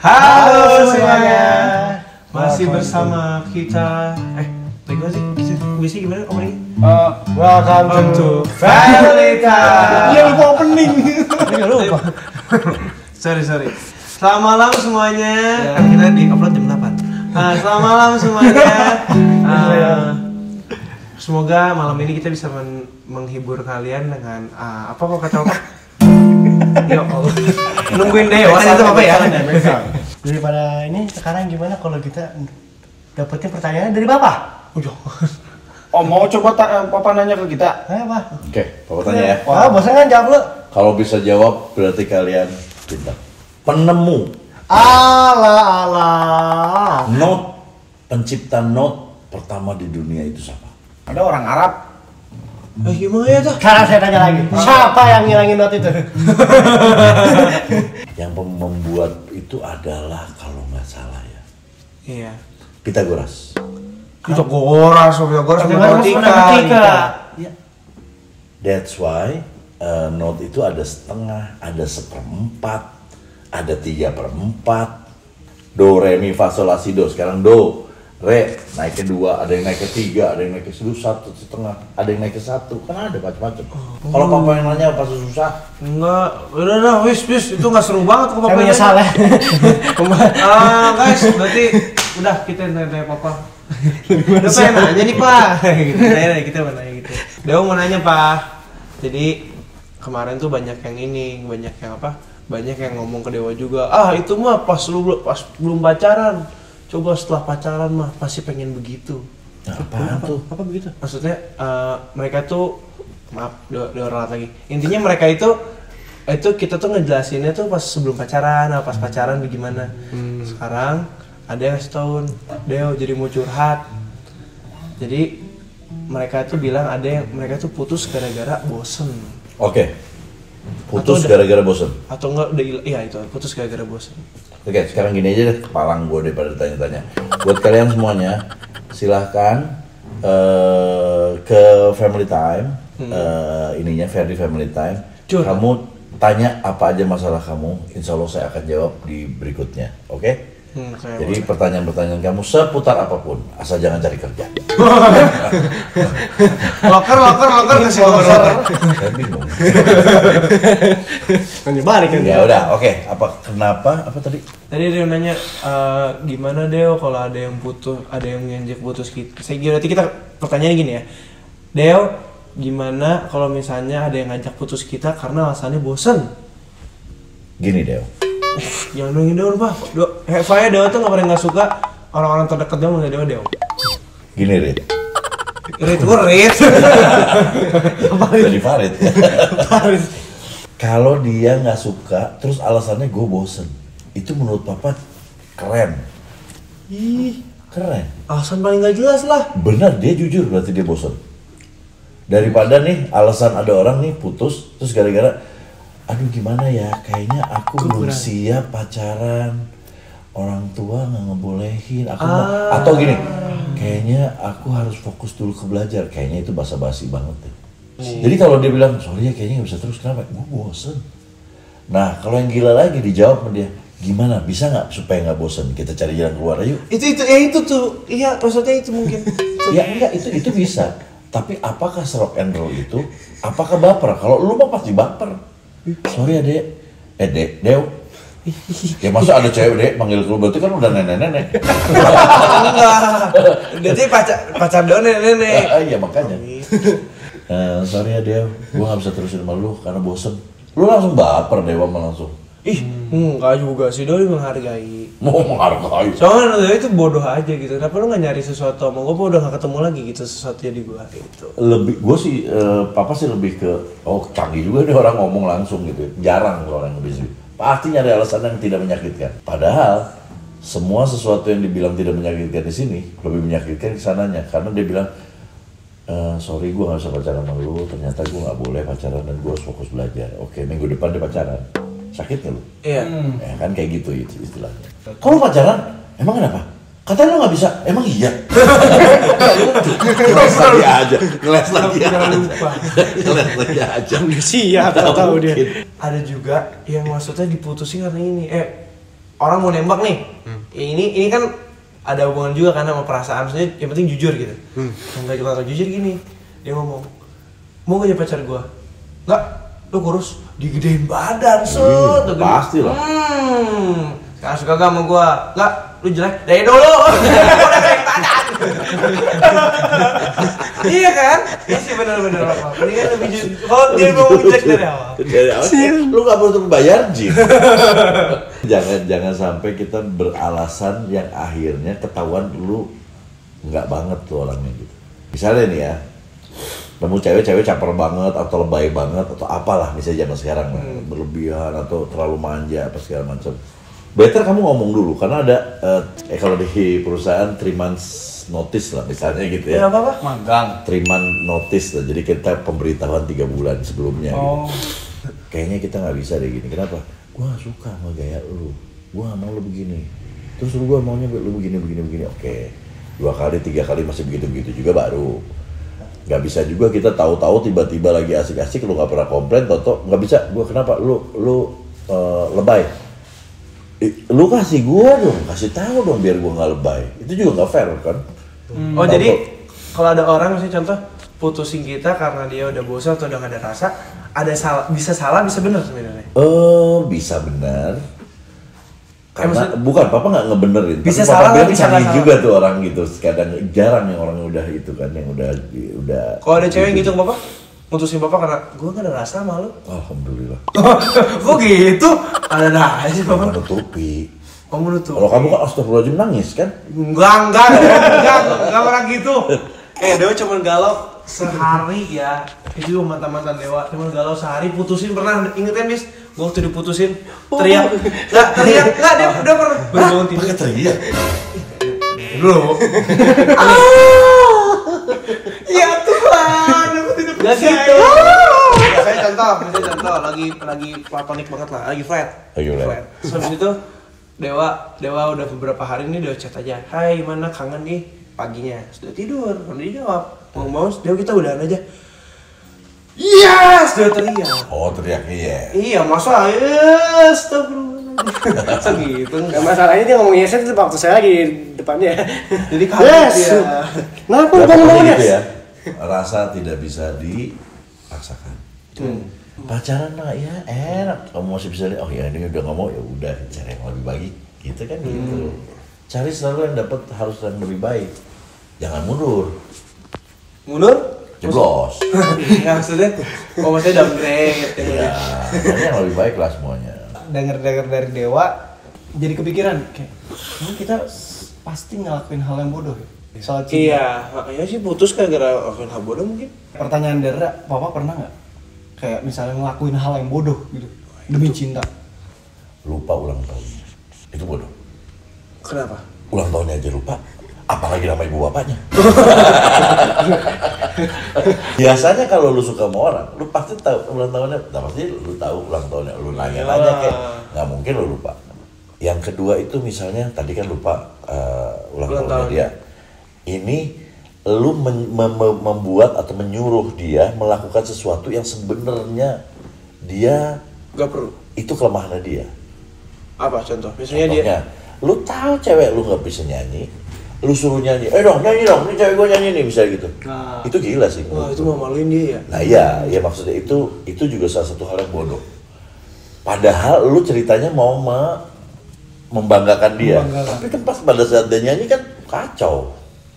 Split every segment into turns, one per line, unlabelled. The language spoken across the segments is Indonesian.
Halo semuanya, masih bersama kita. Bagaimana sih? Biasanya gimana opening?
Welcome to
Family Time.
Iya lupa opening.
Enggak lupa. Sorry. Selamat malam semuanya. Kita di upload jam 8. Selamat malam semuanya. Semoga malam ini kita bisa menghibur kalian dengan apa kok kata apa? Ya Allah. Nungguin deh, itu apa ya?
Daripada ini sekarang gimana kalau kita dapetin pertanyaan dari Bapak?
Oh mau coba Papa nanya ke kita?
Ayo Pak.
Oke, Papa tanya ya.
Wah, bosan kan jawab lu?
Kalau bisa jawab berarti kalian pintar. Penemu
Alah.
note, pencipta note pertama di dunia itu siapa?
Ada orang Arab.
Gimana ya tuh?
Sekarang saya tanya lagi. Siapa yang ngilangin note itu?
Yang membuat itu adalah kalau nggak salah ya,
Iya.
Pythagoras.
Pythagoras matematika.
That's why note itu ada setengah, ada seperempat, ada 3/4. Do, re, mi, fa, sol, la, si, do. Sekarang do, re naik ke 2, ada yang naik ke 3, ada yang naik ke 1,5, ada yang naik ke 1. Kan ada macam-macam. Kalau Papa yang nanya apa susah?
Enggak, udah wis itu nggak seru banget kok Papa.
Saya menyesal ya.
Guys, berarti udah kita nanya Papa. Udah pengen nanya nih Pak. Kita mau nanya gitu. Dewa mau nanya Pak. Jadi kemarin tuh banyak yang banyak yang ngomong ke Dewa juga. Itu mah pas belum pacaran. Coba setelah pacaran mah pasti pengen begitu.
Nah, apaan tuh?
Apa begitu? Maksudnya mereka tuh maaf dua ralat lagi. Intinya mereka itu kita tuh ngejelasinnya tuh pas sebelum pacaran, pas pacaran bagaimana. Sekarang ada yang ngasih tahun, Deo jadi mau curhat. Jadi mereka tuh bilang mereka tuh putus gara-gara bosen.
Oke. Putus gara-gara bosen.
Atau enggak itu putus gara-gara bosen.
Oke, sekarang gini aja deh, kepalang gue daripada tanya-tanya. Buat kalian semuanya, silahkan ke Family Time, Ferdi Family Time. Kamu tanya apa aja masalah kamu, insya Allah saya akan jawab di berikutnya, oke? Jadi pertanyaan-pertanyaan kamu seputar apapun, asal jangan cari kerja.
Loker kasih loker.
Saya bingung.
Balik kan.
Ya udah, oke. Kenapa tadi?
Tadi dia nanya gimana Deo kalau ada yang ngajak putus kita. Berarti kita pertanyaannya gini ya. Deo, gimana kalau misalnya ada yang ngajak putus kita karena alasannya bosen?
Gini Deo.
Jangan nungguin Deo Pak. Saya Deo tuh nggak suka orang-orang terdekat dia manggil Deo.
Gini Rit.
Rit.
Jadi Farid. Kalau dia nggak suka, terus alasannya gue bosen, itu menurut Papa keren. Keren.
Alasan paling nggak jelas lah.
Benar, dia jujur berarti dia bosen. Daripada nih alasan ada orang nih putus, terus gara-gara aduh gimana ya, kayaknya aku belum siap pacaran, orang tua nggak ngebolehin aku atau gini, kayaknya aku harus fokus dulu ke belajar, kayaknya itu basa-basi banget deh. Jadi kalau dia bilang sorry ya kayaknya nggak bisa terus, kenapa? Gue bosen. Nah kalau yang gila lagi dijawab sama dia, gimana bisa nggak supaya nggak bosen, kita cari jalan keluar ayo.
Itu tuh iya maksudnya itu mungkin.
Ya enggak, itu bisa, tapi apakah serok and roll itu, apakah baper? Kalau lu mah pasti baper. Sorry ya Dek, Deo. Ya masa ada cewek Dek panggil lu, berarti kan udah nenek-nenek.
Enggak. Berarti pacar doang nenek.
Iya makanya. Sorry ya Deo, gua gak bisa terusin sama lu karena bosen. Lu langsung baper Dewa mah langsung.
Enggak juga sih, Doi menghargai.
Mau menghargai.
Soalnya Doi itu bodoh aja gitu. Kenapa lu gak nyari sesuatu sama gue, udah gak ketemu lagi gitu sesuatu di gue gitu.
Gue sih, Papa sih lebih ke, canggih juga nih orang ngomong langsung gitu. Jarang orang yang bisa. Pasti nyari alasan yang tidak menyakitkan. Padahal semua sesuatu yang dibilang tidak menyakitkan di sini lebih menyakitkan kesananya, karena dia bilang, sorry gue gak bisa pacaran sama lu. Ternyata gue gak boleh pacaran dan gue harus fokus belajar. Oke, minggu depan dia pacaran. Sakit nggak lu?
Iya.
Ya kan kayak gitu istilahnya. Kalau pacaran, emang kenapa? Katanya lo nggak bisa, emang iya? Ngeles lagi aja.
Siap, tahu dia.
Ada juga yang maksudnya diputusin karena ini. orang mau nembak nih. Ini kan ada hubungan juga kan sama perasaan, maksudnya yang penting jujur gitu. Yang gak jujur gini, dia ngomong, mau gak jadi pacar gua? Enggak, lu kurus, digedein badan, set,
pasti lah.
Sekarang suka gak sama gua? Enggak, lu jelek, dari dulu. Udah gedein badan. Iya kan? Iya sih bener-bener apa. Mendingan lebih jujur. Kalau dia mau jelek dari awal.
Dari awal, lu gak perlu bayar gym. Jangan sampai kita beralasan yang akhirnya ketahuan lu nggak banget tuh orangnya gitu. Misalnya nih ya, nemu cewek caper banget atau lebay banget atau apalah misalnya zaman sekarang berlebihan atau terlalu manja apa segala macam. Better kamu ngomong dulu karena ada kalau di perusahaan 3 months notice lah misalnya gitu ya.
Apa-apa?
Magang.
3 month notice lah. Jadi kita pemberitahuan 3 bulan sebelumnya gitu. Kayaknya kita nggak bisa deh gini. Kenapa? Gua gak suka sama gaya lu. Gua gak mau lu begini. Terus gua maunya lu begini. Oke. 2 kali, 3 kali masih begitu juga baru. Gak bisa juga kita tahu-tahu tiba-tiba lagi asik-asik lu gak pernah komplain, toto nggak bisa. Gua kenapa? Lu lebay. Lu kasih gua dong, kasih tahu dong biar gua nggak lebay. Itu juga nggak fair kan?
Oh jadi kalau ada orang misalnya contoh putusin kita karena dia udah bosan atau udah gak ada rasa, ada salah, bisa benar sebenarnya.
Bisa benar. Karena bukan papa nggak ngebenerin.
Bisa
tapi
salah,
papa
bisa
canggih
salah.
juga tuh orang gitu. Kadang jarang yang orang udah itu kan yang udah.
Kalau ada cewek yang gitu ke bapak, mutusin bapak karena gue gak ada rasa sama lu.
Alhamdulillah.
Kok gitu? Ada aja sih bapak.
Menutupi.
Oh menutup.
Kalau kamu kan astagfirullahaladzim nangis kan?
Enggak pernah gitu. Dewa cuma galau sehari ya. Itu juga mantan Dewa, cuma galau sehari, putusin pernah, inget kan bis? Gue waktu diputusin, teriak, nggak dia udah pernah bangun tidur.
Pakai teriak.
Dulu. Ya Tuhan, aku tidak
Gak
percaya.
gitu.
Saya contoh, lagi platonik banget lah, lagi flat. So habis itu Dewa udah beberapa hari ini Dewa chat aja, hai mana kangen nih paginya, sudah tidur, nanti dijawab, mau Dewa kita udahan aja. Yes, Dewa teriak.
Oh teriaknya ya.
Iya masa, astagfirullah. Segitu.
Nah, masalahnya dia ngomong yes itu waktu saya lagi di depannya.
Jadi kaget
Yes.
dia.
Kenapa
Ya,
lu ngomong
pokoknya
yes?
gitu ya. Rasa tidak bisa dipaksakan. Pacaran lah ya enak. Kamu masih bisa lihat, oh ya ini udah nggak mau ya udah cari yang lebih baik. Gitu kan gitu. Cari selalu yang dapat harus yang lebih baik. Jangan mundur.
Mundur?
Jeblos.
Nggak maksudnya? Oh maksudnya downgrade.
Ya, ini yang lebih baik lah semuanya.
Dengar dari Dewa jadi kepikiran kayak emang kita pasti ngelakuin hal yang bodoh ya? Soal cinta.
Iya, makanya sih putus kan gara-gara lakuin hal bodoh mungkin.
Pertanyaan Dera, Papa pernah nggak kayak misalnya ngelakuin hal yang bodoh gitu demi cinta?
Lupa ulang tahunnya. Itu bodoh.
Kenapa?
Ulang tahunnya aja lupa. Apalagi nama ibu bapaknya. Biasanya kalau lu suka sama orang, lu pasti tahu ulang tahunnya. Nah, pasti lu tahu ulang tahunnya. Lu nanya-nanya kayak nggak mungkin lu lupa. Yang kedua itu misalnya tadi kan lupa ulang tahunnya dia. Ini lu membuat atau menyuruh dia melakukan sesuatu yang sebenarnya dia
Gak perlu.
itu kelemahannya dia.
Apa contoh? Misalnya
Contohnya,
dia.
lu tahu cewek lu nggak bisa nyanyi, lu suruh nyanyi, nyanyi dong, ini cewek gue nyanyi nih misalnya gitu.
Nah.
Itu gila sih.
Wah itu mau maluin dia ya.
Nah iya maksudnya itu juga salah satu hal yang bodoh. Padahal lu ceritanya mau membanggakan dia, tapi kan pas pada saat dia nyanyi kan kacau.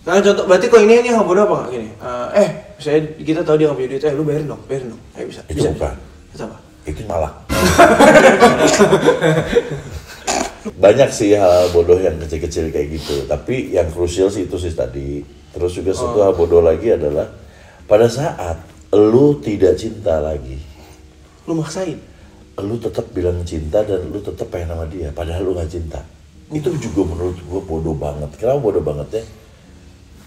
Nah contoh, berarti kok ini hal bodoh apa nggak gini? Misalnya kita tahu dia nggak punya duit, lu bayarin dong. Ayo bisa.
Itu
bisa.
bukan.
Itu apa?
Itu malah. Banyak sih hal bodoh yang kecil-kecil kayak gitu, tapi yang krusial sih itu sih tadi. Terus juga satu hal bodoh lagi adalah pada saat lu tidak cinta lagi,
Lu maksain.
lu tetap bilang cinta dan lu tetap pengen sama dia, padahal lu nggak cinta. Itu juga menurut gua bodoh banget. Kenapa bodoh banget ya?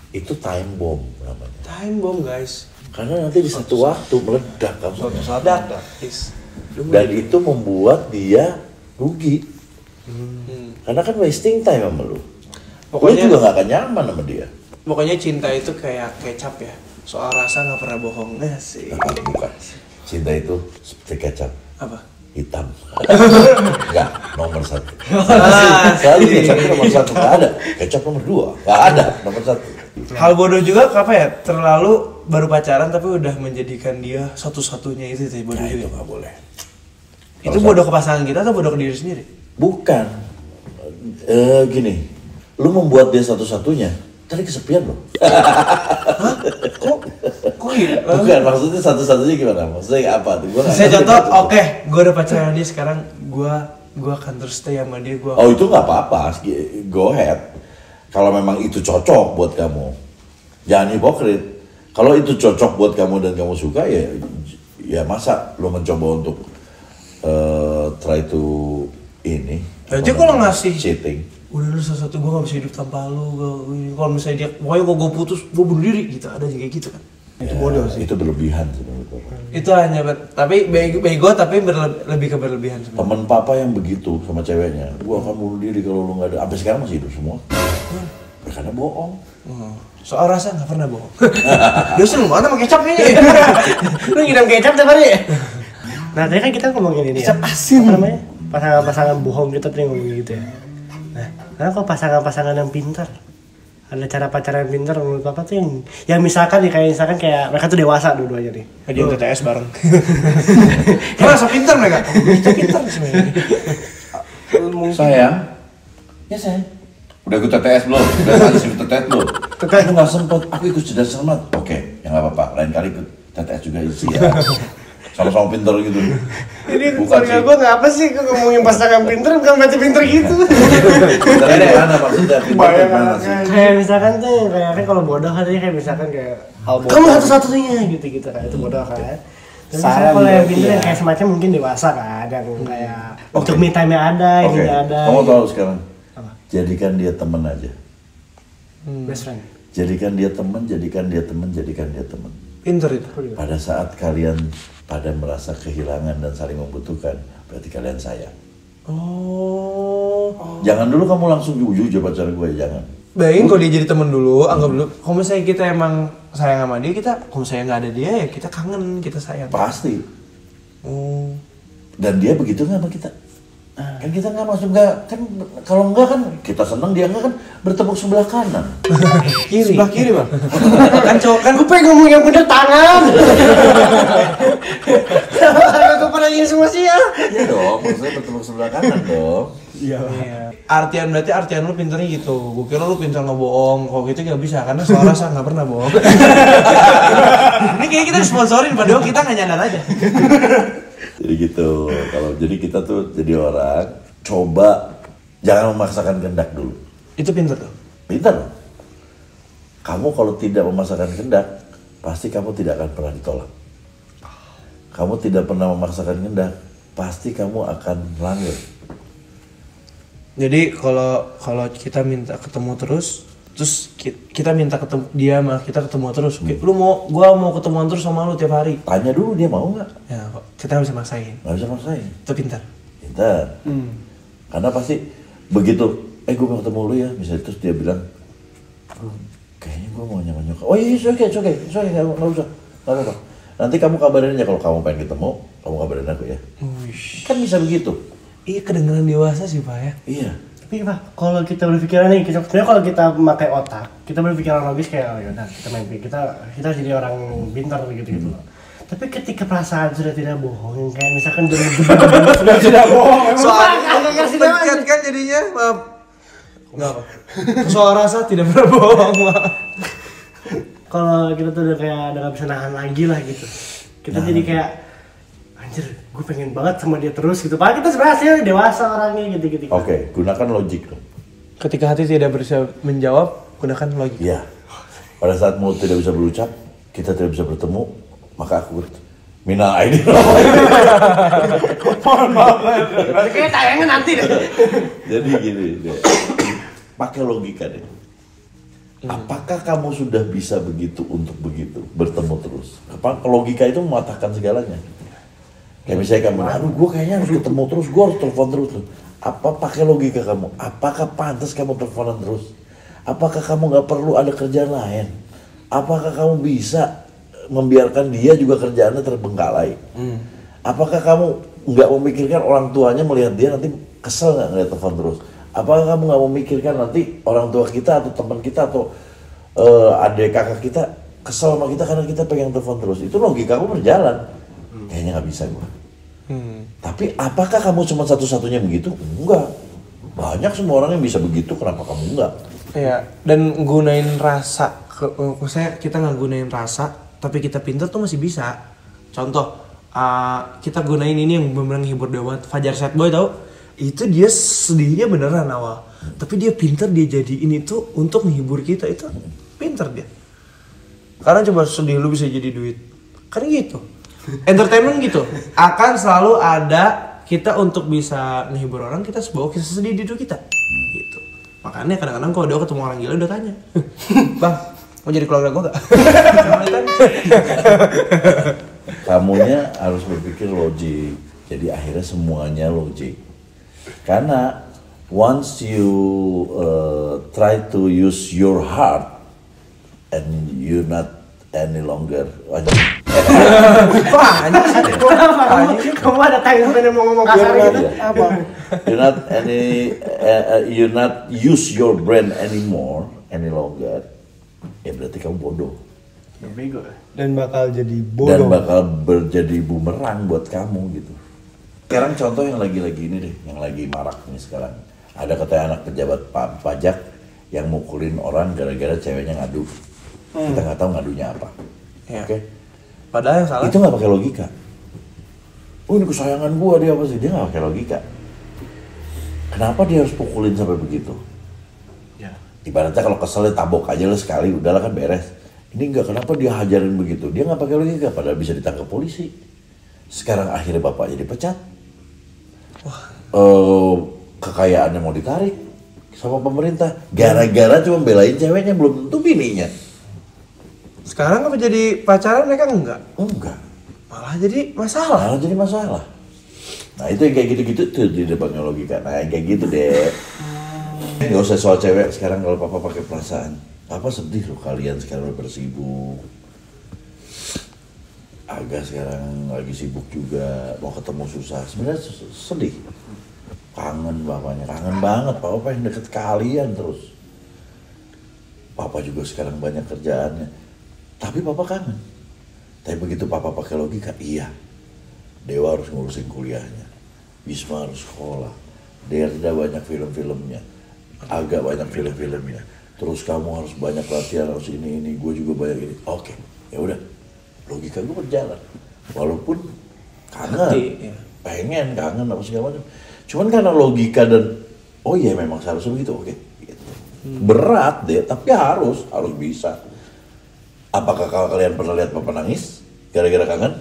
Itu time bomb namanya.
Time bomb guys.
Karena nanti di satu waktu meledak kamu.
Suatu saat
Dak.
ada.
Is.
Dan itu membuat dia rugi. Karena kan wasting time sama lu.
Pokoknya-
Lu juga gak akan nyaman sama dia.
Pokoknya cinta itu kayak kecap ya. Soal rasa nggak pernah bohong. Sih.
Bukan. Cinta itu seperti kecap.
Apa?
hitam. Enggak, nomor 1. Selalu kecap nomor 1, nggak ada. Kecap nomor 2, nggak ada, nomor 1.
Hal bodoh juga apa ya? Terlalu baru pacaran tapi udah menjadikan dia satu-satunya itu sih bodoh
Nah, itu
juga.
nggak boleh.
Itu bodoh ke pasangan kita atau bodoh ke diri sendiri?
Bukan. Gini, lu membuat dia satu-satunya, tadi kesepian loh.
Kok gitu?
Bukan, maksudnya satu-satunya gimana? Maksudnya apa tuh? Gua nggak
Saya
ngerti
contoh,
maksudnya.
oke, gue udah pacaran dia sekarang, gue akan terus stay sama dia, gue.
Oh itu nggak apa-apa, go ahead. Kalau memang itu cocok buat kamu, jangan hipokrit. Kalau itu cocok buat kamu dan kamu suka ya masa lo mencoba untuk try to ini.
Aja kalau ngasih
cheating.
udah lu satu gue gak bisa hidup tanpa lu, kalau misalnya dia pokoknya kalau gue putus gue bunuh diri gitu, ada juga kayak gitu kan.
Itu bodoh sih. Itu berlebihan sebenarnya.
Itu hanya tapi bego tapi lebih ke berlebihan sebenarnya.
Temen papa yang begitu sama ceweknya, gua akan bunuh diri kalau lu nggak ada. Sampai sekarang masih hidup semua. Ya, karena bohong.
Soal rasa gak pernah bohong. Dia sering banget sama kecap kayaknya.
Lu ngidam kecap tiap hari ya?
Nah tadi kan kita ngomongin ini ya,
Kecap asin.
apa namanya, pasangan-pasangan bohong, kita tadi ngomongin gitu ya. Nah karena kalau pasangan-pasangan yang pintar, ada cara pacaran yang pintar menurut papa tuh yang misalkan nih, kayak mereka tuh dewasa dua-duanya nih.
Hadiah TTS bareng. Masa pintar mereka? Itu pintar sebenarnya.
Sayang. Ya sayang. Udah ikut TTS belum? Udah habis ikut TTS belum?
Aku nggak sempet. Aku ikut sudah selamat. Oke, ya nggak apa-apa. Lain kali ikut TTS juga isi ya. Sama-sama pintar gitu.
Ini
Bukan
keluarga
sih.
gue ngapa sih gue ngomongin pasangan pintar bukan berarti pintar gitu.
Dari mana maksudnya? Pintar dari mana sih?
Kayak misalkan tuh kayak kalau bodoh kan kayak misalkan kayak
Hal bodoh.
kamu satu-satunya gitu kan, itu bodoh kan. Tapi misalkan
Saran
kalau yang
berarti
pintar
ya.
yang kayak semacam mungkin dewasa kan, yang kayak untuk me time nya ada,
Oke,
ininya ada.
kamu tahu sekarang.
Apa?
Jadikan dia teman aja.
Best friend.
Jadikan dia teman, jadikan dia teman, jadikan dia teman.
Pintar itu.
Pada saat kalian pada merasa kehilangan dan saling membutuhkan, berarti kalian sayang.
Oh.
Jangan dulu kamu langsung jujur pacar gue, jangan.
Bayangin kalau dia jadi temen dulu, anggap dulu. Kalau misalnya kita emang sayang sama dia, kalau misalnya nggak ada dia ya kita kangen, kita sayang.
Pasti.
Oh.
Dan dia begitu nggak sama kita? Kan kita nggak masuk nggak kan, kalau nggak kan kita senang, dia nggak kan bertepuk sebelah kanan.
Kiri. Sebelah kiri bang. Kan cowok kan
Gue pengen ngomong yang bener tangan. Gue pernah ingin semua sih ya.
Iya dong, maksudnya bertepuk sebelah kanan dong.
Iya. Berarti artian lu pinternya gitu. Gue kira lu pintar ngebohong. Kalau gitu nggak bisa karena soal rasa nggak pernah bohong. Ini kayak kita sponsorin padahal kita nggak nyadar aja.
Jadi gitu. Kalau jadi kita tuh jadi orang coba jangan memaksakan kehendak dulu.
Itu pintar tuh.
Pintar. Kamu kalau tidak memaksakan kehendak, pasti kamu tidak akan pernah ditolak. Kamu tidak pernah memaksakan kehendak, pasti kamu akan langgeng.
Jadi kalau kita minta ketemu terus kita minta ketemu dia mah kita ketemu terus. Gua mau ketemuan terus sama lu tiap hari.
Tanya dulu dia mau nggak?
Ya, kita bisa maksain.
Nggak bisa maksain.
Itu pintar.
Pintar. Karena pasti begitu. Gue mau ketemu lu ya. Misalnya terus dia bilang, kayaknya gue mau nyokap. Oh iya, oke, nggak usah, nggak apa-apa. Nanti kamu kabarin aja kalau kamu pengen ketemu, kamu kabarin aku ya.
Wish.
Kan bisa begitu.
Iya kedengeran dewasa sih pak ya.
Iya.
Tapi Pak, kalau kita berpikiran nih, sebenarnya kalau kita memakai otak, kita berpikiran logis kayak, oh yaudah kita main kita jadi orang pintar gitu loh. Tapi ketika perasaan sudah tidak bohong, kayak misalkan sudah tidak bohong,
Soalnya pencet kan jadinya, maaf. Nggak apa. Soal rasa tidak pernah bohong maaf.
Kalau kita tuh udah kayak udah nggak bisa nahan lagi lah gitu, kita jadi kayak anjir, gue pengen banget sama dia terus gitu. Padahal kita sebenarnya dewasa orangnya gitu.
Oke, gunakan logik dong.
Ketika hati tidak bisa menjawab, gunakan logika.
Iya. Pada saat mulut tidak bisa berucap, kita tidak bisa bertemu, maka aku minal aidin.
Mohon maaf.
Kayaknya tayangnya nanti deh.
Jadi gini deh. Pakai logika deh. Apakah kamu sudah bisa begitu untuk begitu bertemu terus? Logika itu mematahkan segalanya. Kayak misalnya kamu, aduh gue kayaknya harus ketemu terus, gue harus telepon terus. Apa pakai logika kamu? Apakah pantas kamu teleponan terus? Apakah kamu nggak perlu ada kerjaan lain? Apakah kamu bisa membiarkan dia juga kerjaannya terbengkalai? Apakah kamu nggak memikirkan orang tuanya melihat dia nanti kesel nggak ngeliat telepon terus? Apakah kamu nggak memikirkan nanti orang tua kita atau teman kita atau adik kakak kita kesel sama kita karena kita pengen telepon terus? Itu logika aku berjalan. Kayaknya nggak bisa gua. Tapi apakah kamu cuma satu-satunya begitu? Enggak. Banyak semua orang yang bisa begitu, kenapa kamu enggak?
Iya, dan gunain rasa, maksudnya kita nggak gunain rasa, tapi kita pintar tuh masih bisa. Contoh, kita gunain ini yang bener-bener ngehibur dia banget, Fajar Sad Boy tau? Itu dia sedihnya beneran awal, tapi dia pintar dia jadiin itu untuk menghibur kita, itu pintar dia. Karena coba sedih lu bisa jadi duit, kan gitu. Entertainment gitu, akan selalu ada kita untuk bisa menghibur orang, kita bawa kisah sedih di hidup kita gitu. Makanya kadang-kadang kalau dia ketemu orang gila udah tanya, bang mau jadi keluarga gue gak?
Kamunya harus berpikir logik, jadi akhirnya semuanya logik. Karena once you try to use your heart and you not any longer
Kamu ada time yang mau ngomong kasar gitu? Apa?
You not use your brain anymore, any longer. Ya berarti kamu bodoh.
Bego.
Dan bakal jadi bodoh.
Dan bakal jadi bumerang buat kamu gitu. Sekarang contoh yang lagi-lagi ini deh, yang lagi marak nih sekarang. Ada katanya anak pejabat pajak yang mukulin orang gara-gara ceweknya ngadu. Kita nggak tahu ngadunya apa.
Ya.
Oke.
Padahal yang salah
Itu nggak pakai logika. Oh ini kesayangan gua, dia apa sih? Dia nggak pakai logika. Kenapa dia harus pukulin sampai begitu?
ya.
Ibaratnya kalau keselnya tabok aja lah sekali, udahlah kan beres. Ini enggak, kenapa dia hajarin begitu? Dia nggak pakai logika, padahal bisa ditangkap polisi. Sekarang akhirnya bapaknya dipecat. Kekayaannya mau ditarik sama pemerintah. Gara-gara cuma belain ceweknya, belum tentu bininya.
Sekarang apa jadi pacaran mereka enggak?
Enggak.
Malah jadi masalah.
Malah jadi masalah. Nah itu yang kayak gitu-gitu tuh di depannya logika. Nah yang kayak gitu deh. Gak usah soal cewek sekarang, kalau papa pakai perasaan. Papa sedih loh kalian sekarang bersibuk. Agak sekarang lagi sibuk juga, mau ketemu susah. Sebenarnya sedih. Kangen bapaknya, kangen banget. Papa pengen deket kalian terus. Papa juga sekarang banyak kerjaannya. Tapi papa kangen. Tapi begitu papa pakai logika, iya. Dewa harus ngurusin kuliahnya. Bisma harus sekolah. Derda banyak film-filmnya. Agak banyak film-filmnya. Terus kamu harus banyak latihan, harus ini. Gue juga banyak ini. Oke, ya udah. Logika gue berjalan. Walaupun kangen, pengen kangen apa segala macam. Cuman karena logika dan oh iya memang seharusnya begitu. Oke, gitu. Berat deh, tapi harus bisa. Apakah kalian pernah lihat papa nangis gara-gara kangen?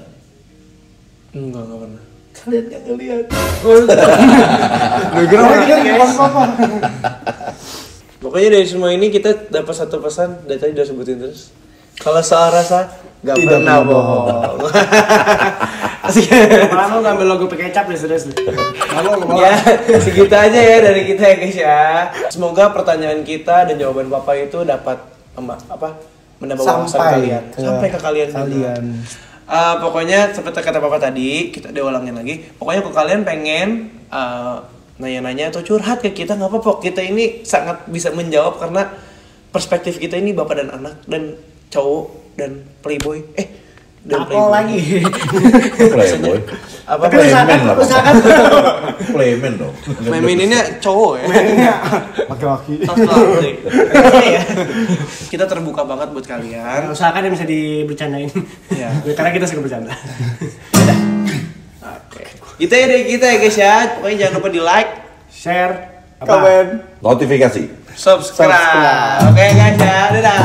Enggak pernah.
Kalian yang ngeliat.
Pokoknya dari semua ini kita dapat satu pesan, dari tadi udah sebutin terus. Kalau soal rasa, gak
Tidak
pernah
pernah
bohong.
Malah mau ngambil logo pakai kecap nih serius.
Ya, segitu aja ya dari kita ya guys ya. Semoga pertanyaan kita dan jawaban Papa itu dapat menambah wawasan kalian. Sampai ke kalian. Pokoknya seperti kata Papa tadi, kita diulangin lagi. Pokoknya kalau kalian pengen nanya-nanya atau curhat ke kita, nggak apa-apa. Kita ini sangat bisa menjawab karena perspektif kita ini bapak dan anak dan cowok dan playboy. Dan
Apa lagi?
Playboy.
Apa
Playman lah.
Usahakan.
Playman dong.
Memininnya cowok ya.
Laki-laki.
Iya. Kita terbuka banget buat kalian.
Usahakan yang bisa dibercandain.
Iya.
Karena kita suka bercanda.
Oke. Gitu ya dari kita ya guys ya. Pokoknya jangan lupa di like,
Share,
Komen.
Notifikasi.
subscribe. Oke guys ya. Dadah.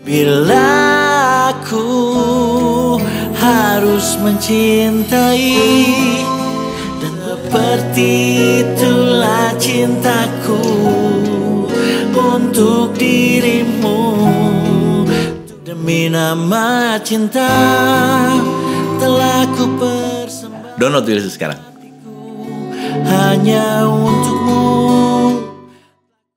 Bila aku harus mencintai, dan seperti itulah cintaku untuk dirimu. Demi nama cinta telah ku persembahkan.
Download dulu sekarang.
hanya